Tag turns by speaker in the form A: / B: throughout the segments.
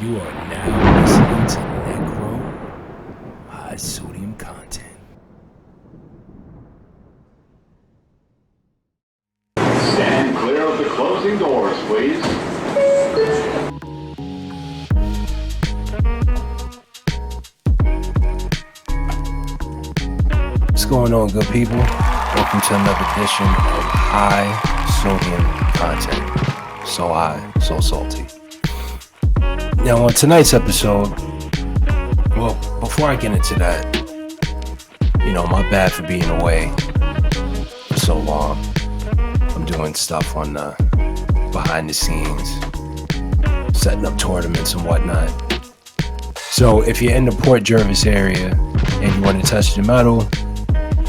A: You are now listening to Nyeckro Highsodiumcontent.
B: Stand clear of the closing doors, please.
A: What's going on, good people? Welcome to another edition of High Sodium Content. So high, so salty. Now, on tonight's episode, well, before I get into that, my bad for being away for so long. I'm doing stuff on the behind the scenes, setting up tournaments and whatnot. So if you're in the Port Jervis area and you want to test your metal,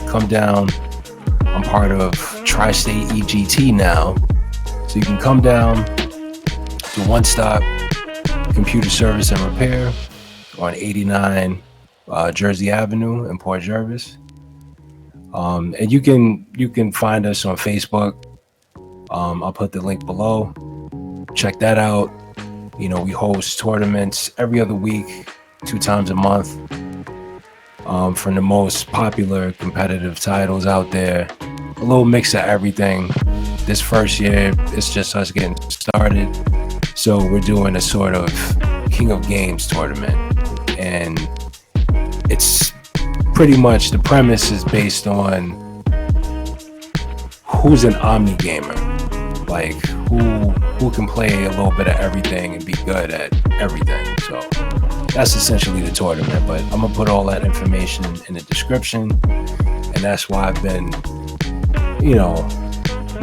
A: come down. I'm part of Tri-State EGT now, so you can come down to One Stop Computer Service and Repair on 89 Jersey Avenue in Port Jervis. And you can find us on Facebook. I'll put the link below. Check that out. We host tournaments every other week, 2 times a month, from the most popular competitive titles out there. A little mix of everything. This first year, it's just us getting started. So we're doing a sort of King of Games tournament. And it's pretty much, the premise is based on who's an omni gamer. Like who can play a little bit of everything and be good at everything. So that's essentially the tournament, but I'm gonna put all that information in the description. And that's why I've been,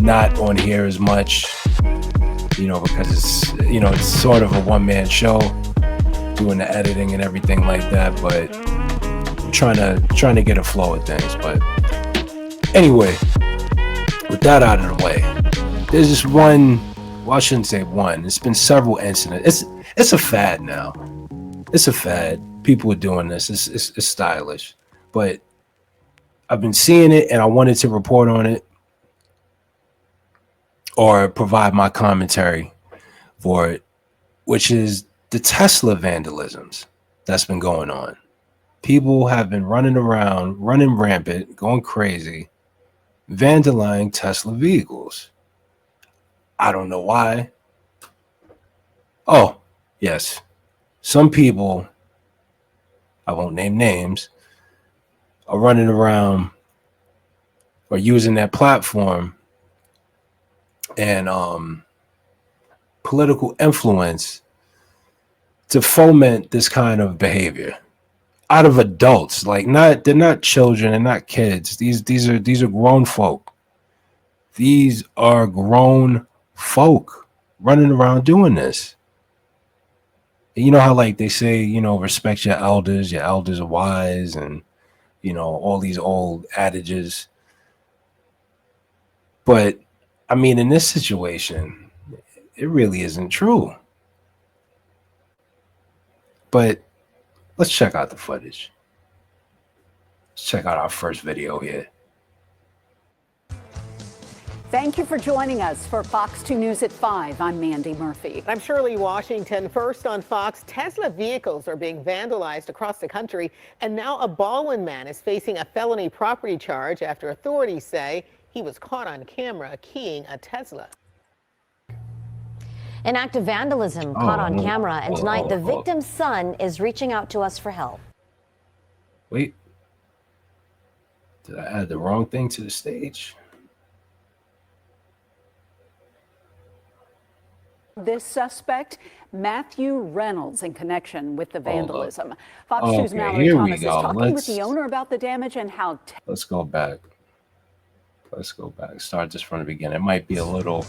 A: not on here as much, because it's sort of a one-man show, doing the editing and everything like that, but I'm trying to get a flow of things. But anyway, with that out of the way, there's this one, well, I shouldn't say one, it's been several incidents. It's a fad now. It's a fad. People are doing this. It's stylish. But I've been seeing it and I wanted to report on it or provide my commentary for it, which is the Tesla vandalisms that's been going on. People have been running around, running rampant, going crazy, vandalizing Tesla vehicles. I don't know why. Oh, yes. Some people, I won't name names, are running around or using their platform and political influence to foment this kind of behavior out of adults. Like, they're not children and not kids. These are grown folk. These are grown folk running around doing this. You know how, like, they say, respect your elders are wise, and all these old adages. But I mean, in this situation, it really isn't true. But let's check out the footage. Let's check out our first video here.
C: Thank you for joining us for Fox 2 News at 5. I'm Mandy Murphy.
D: I'm Shirley Washington. First on Fox, Tesla vehicles are being vandalized across the country, and now a Baldwin man is facing a felony property charge after authorities say he was caught on camera keying a Tesla.
E: An act of vandalism caught on camera, and tonight the victim's son is reaching out to us for help.
A: Wait, did I add the wrong thing to the stage?
C: This suspect, Matthew Reynolds, in connection with the vandalism. Fox 2's Mallory
A: here
C: Thomas
A: we
C: is
A: go.
C: talking with the owner about the damage and how...
A: Let's go back. Start this from the beginning. It might be a little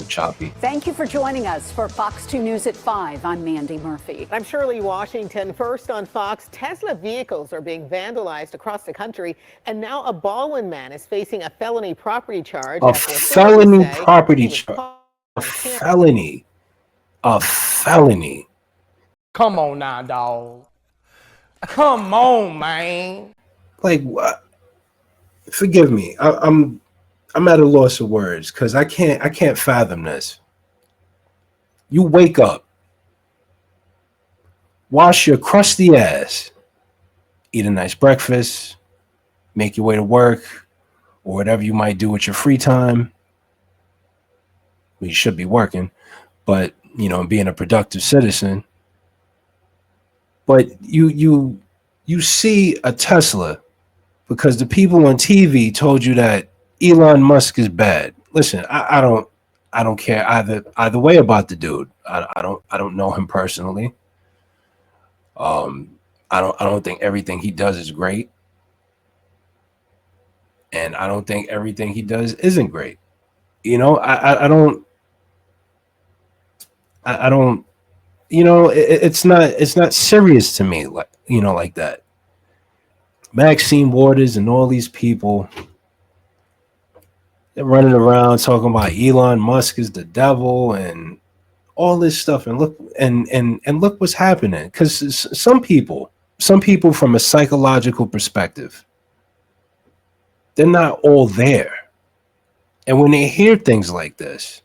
A: choppy.
C: Thank you for joining us for Fox 2 News at 5. I'm Mandy Murphy.
D: I'm Shirley Washington. First on Fox, Tesla vehicles are being vandalized across the country, and now a Baldwin man is facing a felony property charge.
A: A felony property charge. A felony.
F: Come on now, dog. Come on, man.
A: Like, what? Forgive me. I'm at a loss of words because I can't fathom this. You wake up wash your crusty ass, eat a nice breakfast, make your way to work, or whatever you might do with your free time. Well, you should be working, but being a productive citizen. But you see a Tesla because the people on TV told you that Elon Musk is bad. Listen, I don't care either way about the dude. I don't know him personally. I don't think everything he does is great, and I don't think everything he does isn't great. I don't. It's not serious to me like that. Maxine Waters and all these people, they're running around talking about Elon Musk is the devil and all this stuff, and look what's happening. Because some people from a psychological perspective, they're not all there, and when they hear things like this,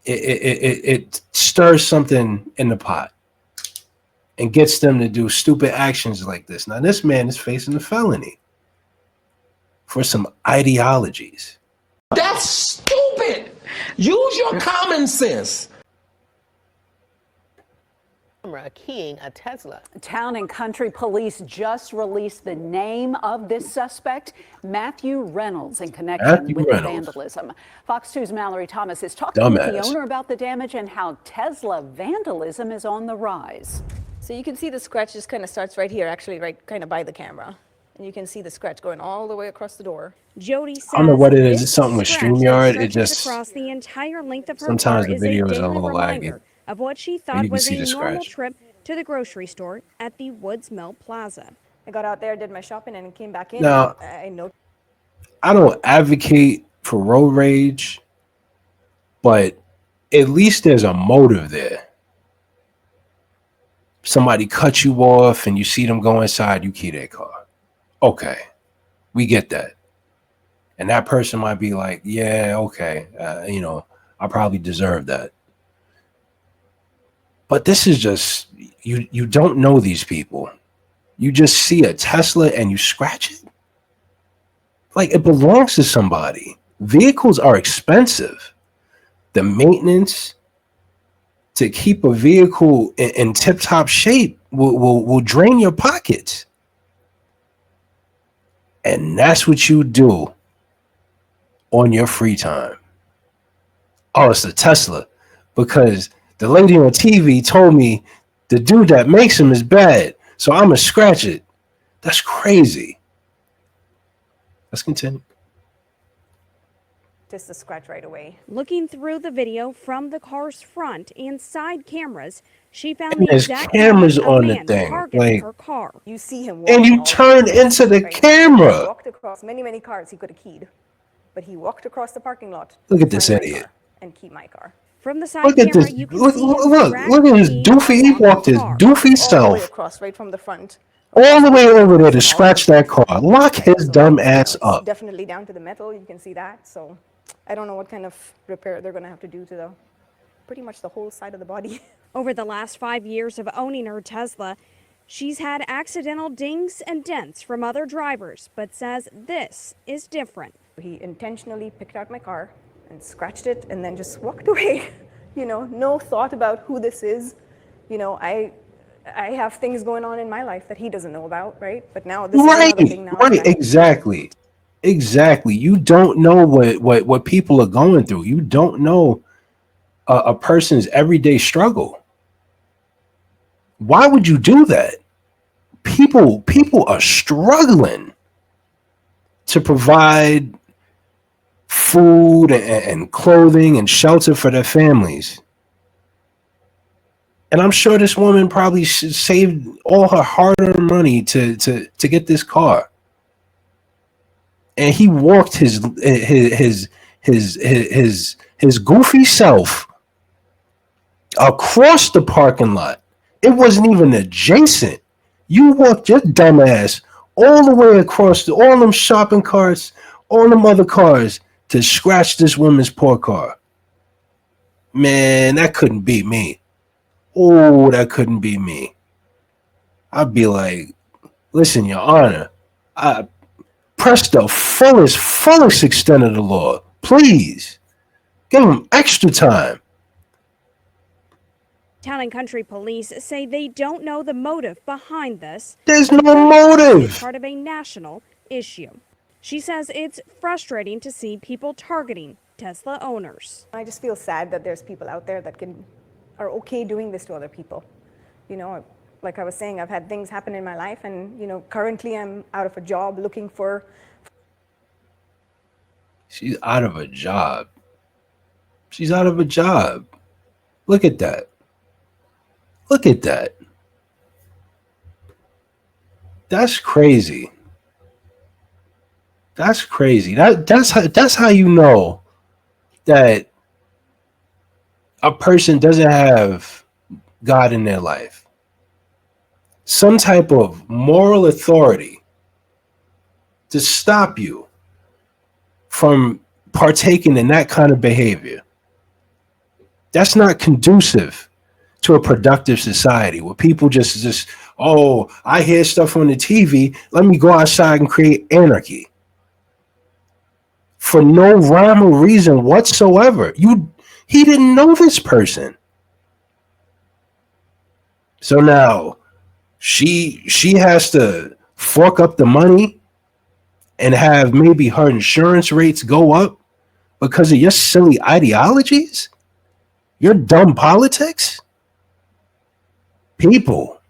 A: it stirs something in the pot and gets them to do stupid actions like this. Now, this man is facing a felony for some ideologies.
G: That's stupid. Use your common sense.
D: Keying a Tesla.
C: Town and Country Police just released the name of this suspect, Matthew Reynolds, in connection with the vandalism. Fox 2's Mallory Thomas is talking with the owner about the damage and how Tesla vandalism is on the rise.
H: So you can see the scratch just kind of starts right here, actually right kind of by the camera. And you can see the scratch going all the way across the door.
I: Jody says
A: I don't know what it is. It's something with StreamYard. It just
I: across the entire length of her
A: sometimes
I: car
A: the video is a
I: daily
A: little
I: reminder
A: laggy.
I: Of what she thought was a normal
A: scratch.
I: trip to the grocery store at the Woods Mill Plaza.
H: I got out there, did my shopping, and came back in.
A: Now, I don't advocate for road rage, but at least there's a motive there. Somebody cut you off and you see them go inside, you key their car. Okay, we get that. And that person might be like, yeah, okay, I probably deserve that. But this is just, you don't know these people. You just see a Tesla and you scratch it. Like it belongs to somebody. Vehicles are expensive. The maintenance to keep a vehicle in tip-top shape will drain your pockets. And that's what you do on your free time. Oh, it's a Tesla. Because the lady on TV told me the dude that makes them is bad, so I'm going to scratch it. That's crazy. Let's continue.
H: Just a scratch right away.
I: Looking through the video from the car's front and side cameras, she found
A: And
I: the
A: there's
I: exact
A: cameras
I: moment
A: on the
I: man
A: thing,
I: targeted
A: like,
I: her car.
H: You see him
A: and you turn into the camera.
H: He walked across many cars he could have keyed, but he walked across the parking lot.
A: Look at this idiot.
H: And key my car.
I: From the side
A: Look at
I: camera,
A: this.
I: you can
A: Look
I: see him
A: at his doofy. He walked his doofy
H: All the way
A: self
H: across, right from the front.
A: all the way over there to scratch that car. Lock his dumb ass up.
H: Definitely down to the metal. You can see that. So I don't know what kind of repair they're going to have to do to pretty much the whole side of the body.
I: Over the last 5 years of owning her Tesla, she's had accidental dings and dents from other drivers, but says this is different.
H: He intentionally picked out my car and scratched it and then just walked away. No thought about who this is. I have things going on in my life that he doesn't know about, right? But now this is another thing now.
A: Right, exactly. You don't know what people are going through. You don't know a person's everyday struggle. Why would you do that? People are struggling to provide food and clothing and shelter for their families. And I'm sure this woman probably saved all her hard-earned money to get this car. And he walked his goofy self across the parking lot. It wasn't even adjacent. You walked your dumb ass all the way across all them shopping carts, all them other cars to scratch this woman's poor car. Man, that couldn't be me. oh, that couldn't be me. I'd be like, listen, Your Honor, I press the fullest extent of the law. Please, give him extra time.
I: Town and Country Police say they don't know the motive behind this.
A: There's no motive.
I: It's part of a national issue. She says it's frustrating to see people targeting Tesla owners.
H: I just feel sad that there's people out there that are okay doing this to other people. You know, like I was saying, I've had things happen in my life, and, you know, currently I'm out of a job looking for...
A: She's out of a job. She's out of a job. Look at that. Look at that. That's crazy. That's crazy. That's how you know that a person doesn't have God in their life. Some type of moral authority to stop you from partaking in that kind of behavior. That's not conducive to a productive society where people just, oh, I hear stuff on the TV. Let me go outside and create anarchy. For no rhyme or reason whatsoever. He didn't know this person. So now she has to fork up the money and have maybe her insurance rates go up because of your silly ideologies, your dumb politics. People,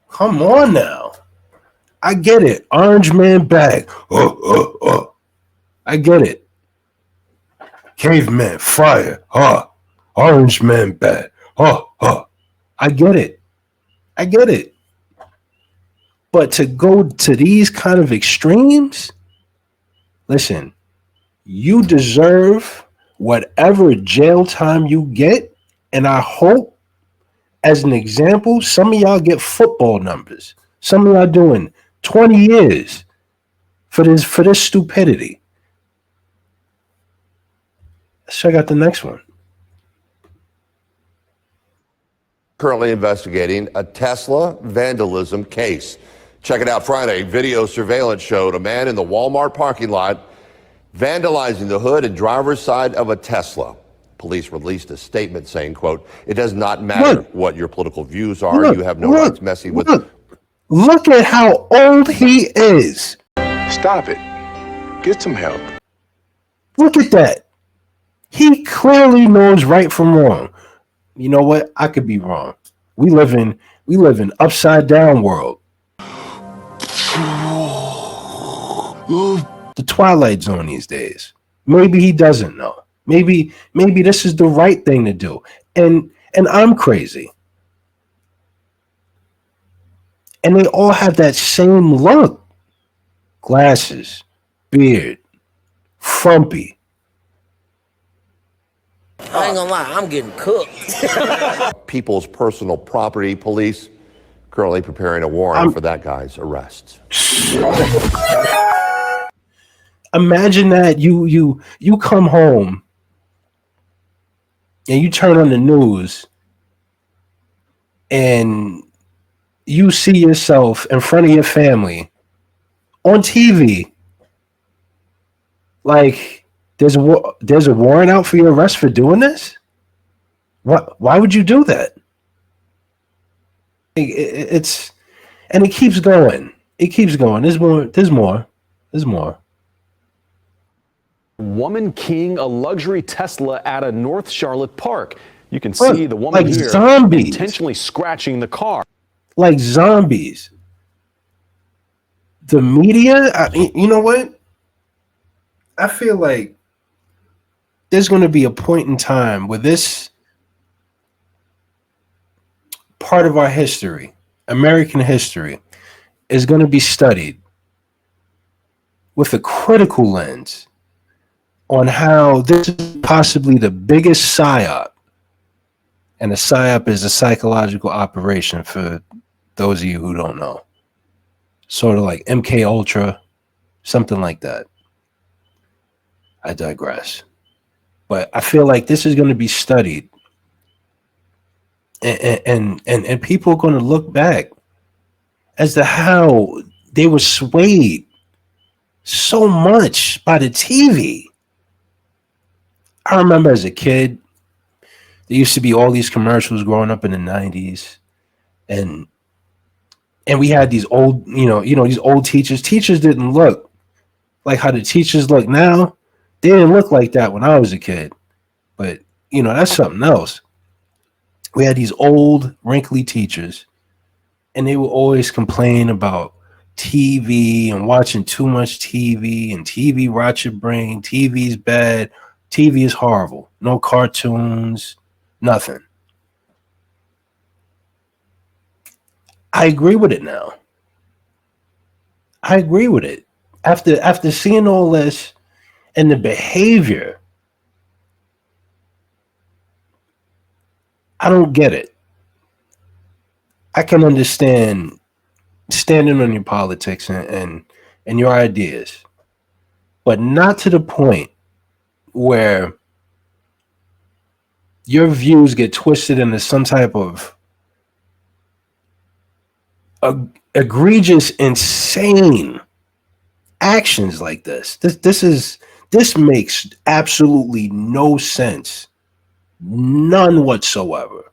A: come on now. I get it. Orange man bag. I get it. Caveman fire. Orange man bag. I get it. I get it. But to go to these kind of extremes, listen, you deserve whatever jail time you get. And I hope, as an example, some of y'all get football numbers. Some of y'all doing 20 years for this stupidity. Let's check out the next one.
J: Currently investigating a Tesla vandalism case. Check it out Friday. Video surveillance showed a man in the Walmart parking lot vandalizing the hood and driver's side of a Tesla. Police released a statement saying, quote, "It does not matter what your political views are. You have no rights messing with..."
A: Look at how old he is.
B: Stop it. Get some help.
A: Look at that. He clearly knows right from wrong. You know what? I could be wrong. We live in upside down world. The Twilight Zone these days. Maybe he doesn't know. Maybe this is the right thing to do. And I'm crazy. And they all have that same look. Glasses, beard, frumpy.
K: I ain't gonna lie, I'm getting cooked.
J: People's personal property. Police currently preparing a warrant for that guy's arrest.
A: Imagine that you come home and you turn on the news and you see yourself in front of your family on TV. Like, there's a warrant out for your arrest for doing this? Why would you do that? It keeps going. It keeps going. There's more.
L: Woman keying a luxury Tesla at a North Charlotte park. You can see the woman
A: like
L: here
A: zombies.
L: intentionally scratching the car.
A: Like zombies. The media, you know what? I feel like there's going to be a point in time where this part of our history, American history, is going to be studied with a critical lens on how this is possibly the biggest psyop. And a psyop is a psychological operation for those of you who don't know. Sort of like MK Ultra, something like that. I digress. But I feel like this is going to be studied And people are going to look back as to how they were swayed so much by the TV. I remember as a kid, there used to be all these commercials growing up in the 90s, and we had these old, these old teachers. Teachers didn't look like how the teachers look now. They didn't look like that when I was a kid. But, that's something else. We had these old, wrinkly teachers, and they would always complain about TV and watching too much TV, and TV rots your brain. TV's bad. TV is horrible. No cartoons, nothing. I agree with it now. I agree with it. After seeing all this and the behavior, I don't get it. I can understand standing on your politics and your ideas, but not to the point where your views get twisted into some type of egregious, insane actions like this. This makes absolutely no sense. None whatsoever.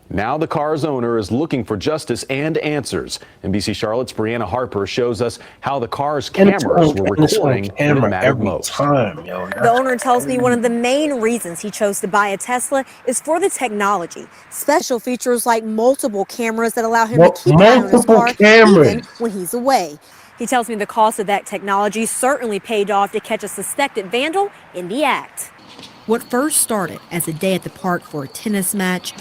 L: Now the car's owner is looking for justice and answers. NBC Charlotte's Brianna Harper shows us how the car's cameras were recording when it mattered most.
M: The owner tells me one of the main reasons he chose to buy a Tesla is for the technology. Special features like multiple cameras that allow him to keep an eye on his car even when he's away. He tells me the cost of that technology certainly paid off to catch a suspected vandal in the act.
N: What first started as a day at the park for a tennis match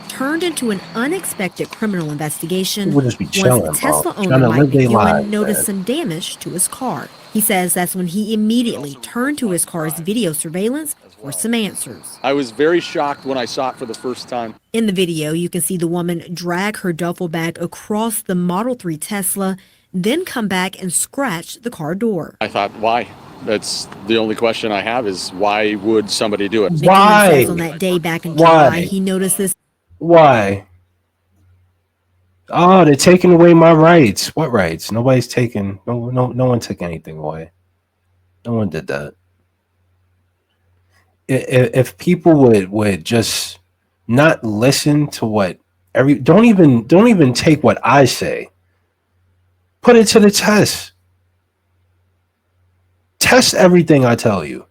N: turned into an unexpected criminal investigation once the Tesla owner Mike McEwen noticed some damage to his car. He says that's when he immediately turned to his car's video surveillance for some answers.
O: I was very shocked when I saw it for the first time.
N: In the video, you can see the woman drag her duffel bag across the Model 3 Tesla, then come back and scratch the car door.
O: I thought, why? That's the only question I have is why would somebody do it?
N: McEwen says on that day back in July, he noticed this.
A: Why? Oh, they're taking away my rights. What rights? Nobody's taking. No one took anything away. No one did that. If people would just not listen to what don't even take what I say. Put it to the test. Test everything I tell you.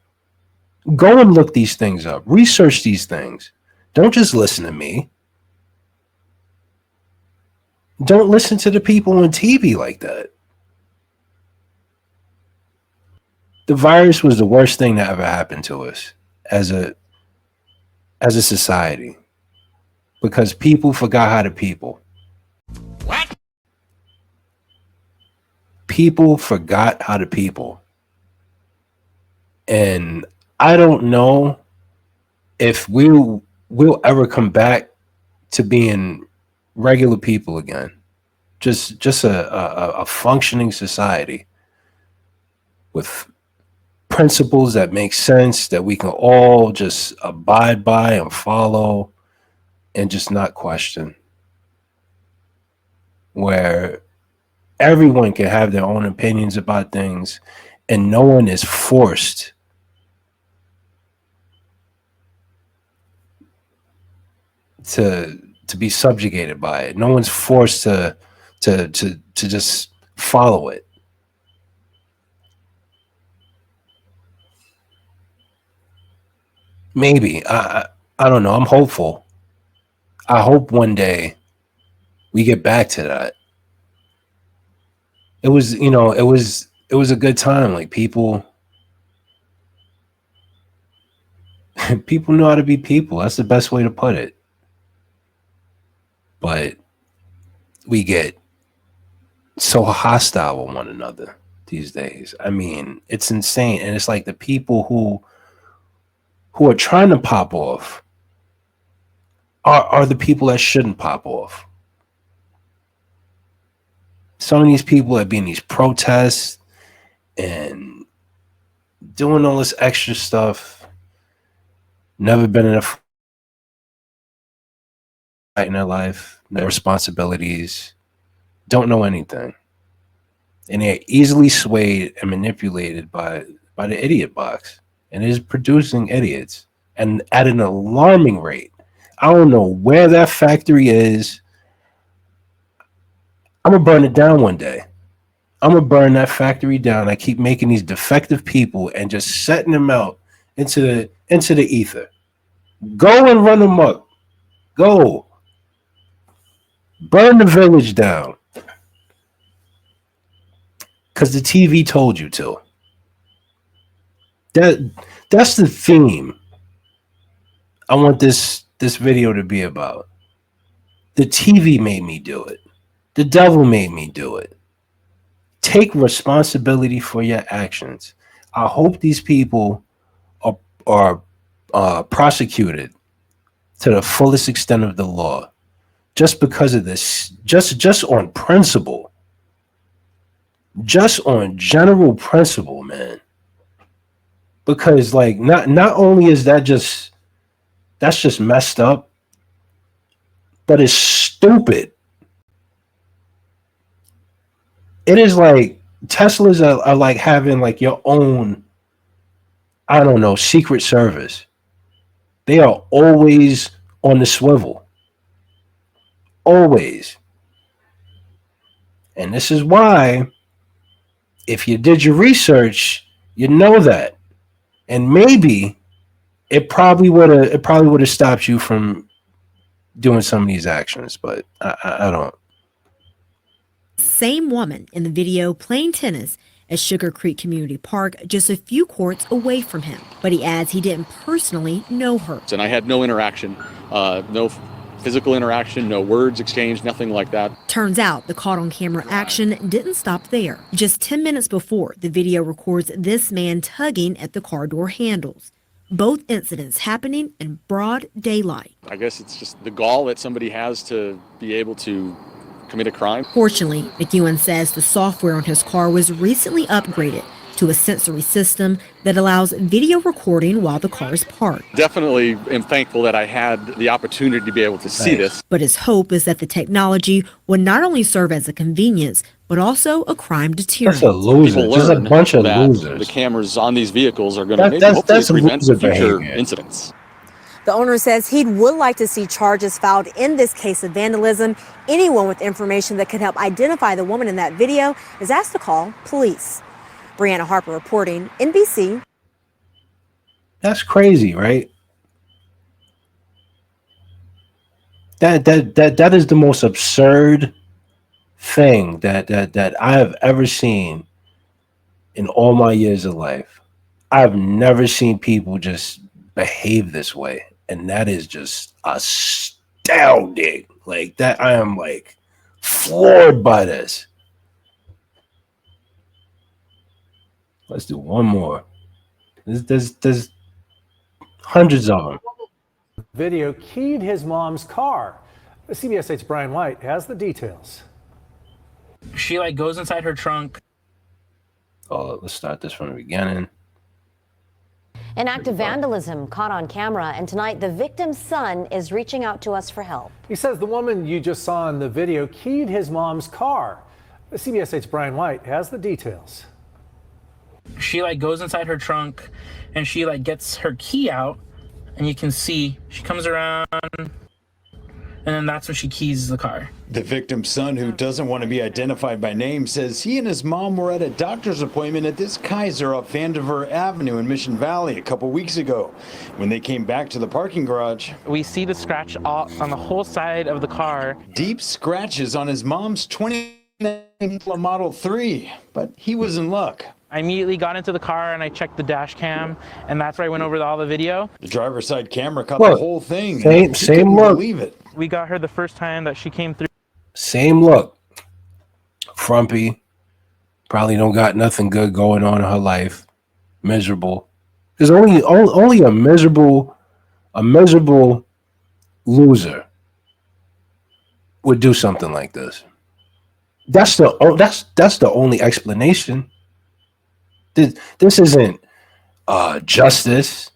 A: Go and look these things up. Research these things. Don't just listen to me. Don't listen to the people on TV like that. The virus was the worst thing that ever happened to us as a society, because people forgot how to people.
G: What?
A: People forgot how to people. And I don't know if we'll ever come back to being regular people again. Just a functioning society with principles that make sense, that we can all just abide by and follow and just not question, where everyone can have their own opinions about things and no one is forced to be subjugated by it. No one's forced to just follow it. Maybe. I don't know. I'm hopeful. I hope one day we get back to that. It was a good time. Like people know how to be people. That's the best way to put it. But we get so hostile with one another these days. I mean, it's insane. And it's like the people who are trying to pop off are the people that shouldn't pop off. Some of these people that be in these protests and doing all this extra stuff, never been in a fight in their life, no responsibilities, don't know anything. And they're easily swayed and manipulated by the idiot box. And it is producing idiots, and at an alarming rate. I don't know where that factory is. I'm gonna burn it down one day. I'm gonna burn that factory down. I keep making these defective people and just setting them out into the ether. Go and run them up. Go. Burn the village down. Because the TV told you to. That's the theme I want this video to be about. The TV made me do it. The devil made me do it. Take responsibility for your actions. I hope these people are prosecuted to the fullest extent of the law, just because of this, just on principle, just on general principle, man. Because like not only is that's just messed up, but it's stupid. It is like Teslas are like having like your own, I don't know, secret service. They are always on the swivel. Always. And this is why, if you did your research, you know that. And maybe it probably would have stopped you from doing some of these actions, but I don't.
N: Same woman in the video playing tennis at Sugar Creek Community Park, just a few courts away from him. But he adds he didn't personally know her.
O: And I had no interaction, no physical interaction, no words exchanged, nothing like that.
N: Turns out the caught on camera action didn't stop there. Just 10 minutes before, the video records this man tugging at the car door handles. Both incidents happening in broad daylight.
O: I guess it's just the gall that somebody has to be able to commit a crime.
N: Fortunately, McEwen says the software on his car was recently upgraded to a sensory system that allows video recording while the car is parked.
O: Definitely am thankful that I had the opportunity to be able to see this.
N: But his hope is that the technology would not only serve as a convenience, but also a crime deterrent.
A: That's a loser. Just a bunch of losers.
O: The cameras on these vehicles are going to hopefully prevent future incidents.
M: The owner says he would like to see charges filed in this case of vandalism. Anyone with information that could help identify the woman in that video is asked to call police. Brianna Harper reporting, NBC.
A: That's crazy, right? That is the most absurd thing that I have ever seen in all my years of life. I've never seen people just behave this way, and that is just astounding. Like that, I am like floored by this. Let's do one more. There's hundreds of them.
P: Video keyed his mom's car. CBS 8's Brian White has the details.
Q: She like goes inside her trunk.
A: Oh, let's start this from the beginning.
E: An act of vandalism caught on camera, and tonight the victim's son is reaching out to us for help.
P: He says the woman you just saw in the video keyed his mom's car. CBS 8's Brian White has the details.
Q: She like goes inside her trunk and she like gets her key out, and you can see she comes around, and then that's when she keys the car.
R: The victim's son, who doesn't want to be identified by name, says he and his mom were at a doctor's appointment at this Kaiser up Vandiver Avenue in Mission Valley a couple weeks ago. When they came back to the parking garage,
Q: We see the scratch all on the whole side of the car.
R: deep scratches on his mom's 2019 Model 3, but he was in luck.
Q: I immediately got into the car and I checked the dash cam, and that's where I went over all the video.
R: The driver's side camera caught
A: Look,
R: the whole thing.
A: same
R: He couldn't
A: look.
R: believe it.
Q: We got her the first time that she came through.
A: Same look. Frumpy. Probably don't got nothing good going on in her life. Miserable. There's only a miserable loser would do something like this. That's the only explanation. This isn't justice.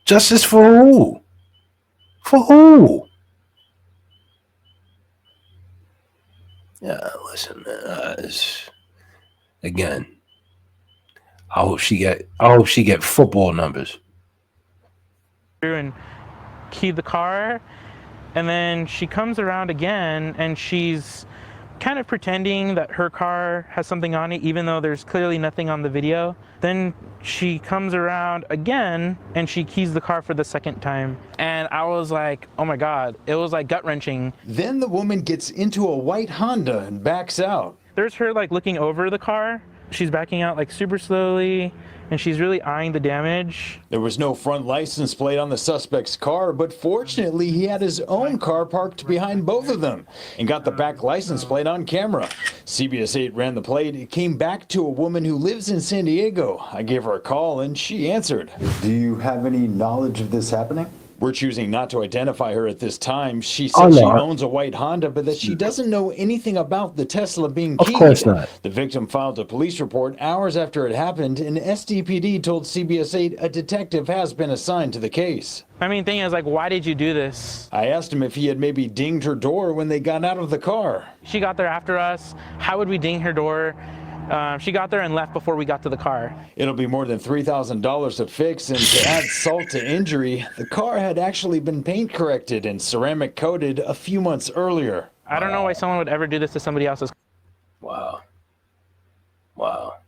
A: Justice for who? For who? Yeah, listen, man. Again, I hope she get football numbers.
Q: And key the car, and then she comes around again, and she's kind of pretending that her car has something on it, even though there's clearly nothing on the video. Then she comes around again, and she keys the car for the second time. And I was like, oh my God, it was like gut-wrenching.
R: Then the woman gets into a white Honda and backs out.
Q: There's her like looking over the car. She's backing out like super slowly, and she's really eyeing the damage.
R: There was no front license plate on the suspect's car, but fortunately he had his own car parked behind both of them and got the back license plate on camera. CBS 8 ran the plate. It came back to a woman who lives in San Diego. I gave her a call and she answered. Do you have any knowledge of this happening? We're choosing not to identify her at this time. She said she owns a white Honda, but that she doesn't know anything about the Tesla being keyed.
A: Of course not.
R: The victim filed a police report hours after it happened, and SDPD told CBS 8 a detective has been assigned to the case.
Q: I mean, thing is, like, why did you do this?
R: I asked him if he had maybe dinged her door when they got out of the car.
Q: She got there after us. How would we ding her door? She got there and left before we got to the car.
R: It'll be more than $3,000 to fix, and to add salt to injury, the car had actually been paint corrected and ceramic coated a few months earlier.
Q: I don't know why someone would ever do this to somebody else's.
A: Wow. Wow.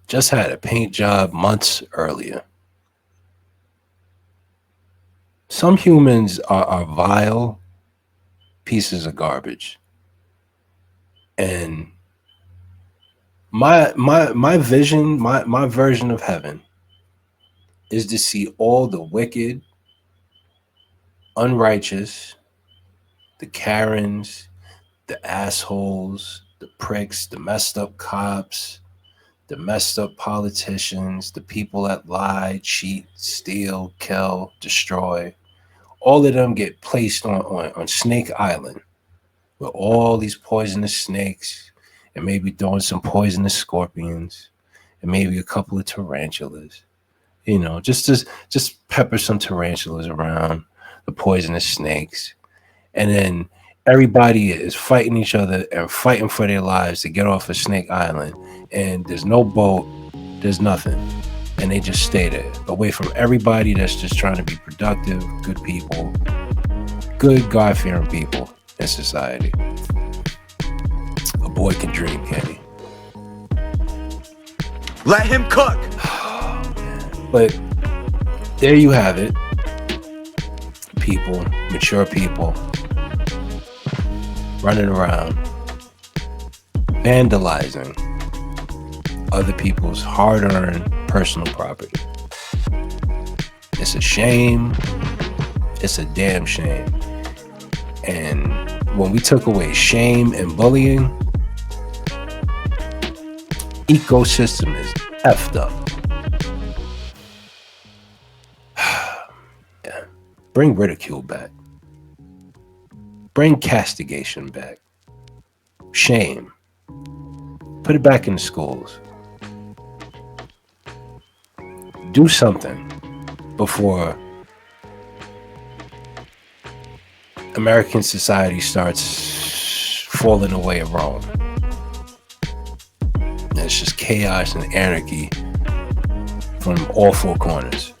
A: Just had a paint job months earlier. Some humans are vile pieces of garbage. And my vision, my version of heaven is to see all the wicked, unrighteous, the Karens, the assholes, the pricks, the messed up cops, the messed up politicians, the people that lie, cheat, steal, kill, destroy. All of them get placed on Snake Island with all these poisonous snakes, and maybe throwing some poisonous scorpions, and maybe a couple of tarantulas. You know, just pepper some tarantulas around the poisonous snakes, and then everybody is fighting each other and fighting for their lives to get off of Snake Island, and there's no boat, there's nothing. And they just stay there, away from everybody that's just trying to be productive, good people, good God-fearing people in society. A boy can dream, can he?
K: Let him cook.
A: But there you have it. People, mature people, running around, vandalizing other people's hard-earned personal property. It's a shame. It's a damn shame. And when we took away shame and bullying, ecosystem is effed up. Yeah. Bring ridicule back. Bring castigation back. Shame. Put it back in the schools. Do something before American society starts falling away at Rome. And it's just chaos and anarchy from all four corners.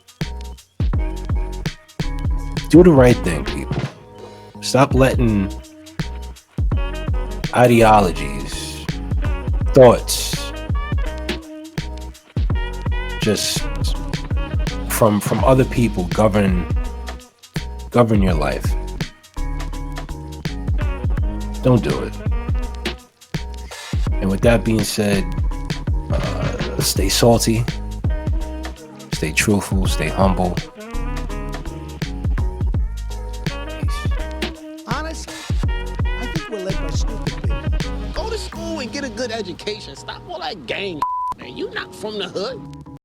A: Do the right thing, people. Stop letting ideologies, thoughts, just from other people govern your life. Don't do it. And with that being said, stay salty, stay truthful, stay humble.
K: Honestly, I think we're led by stupid people. Go to school and get a good education. Stop all that gang, man. You not from the hood.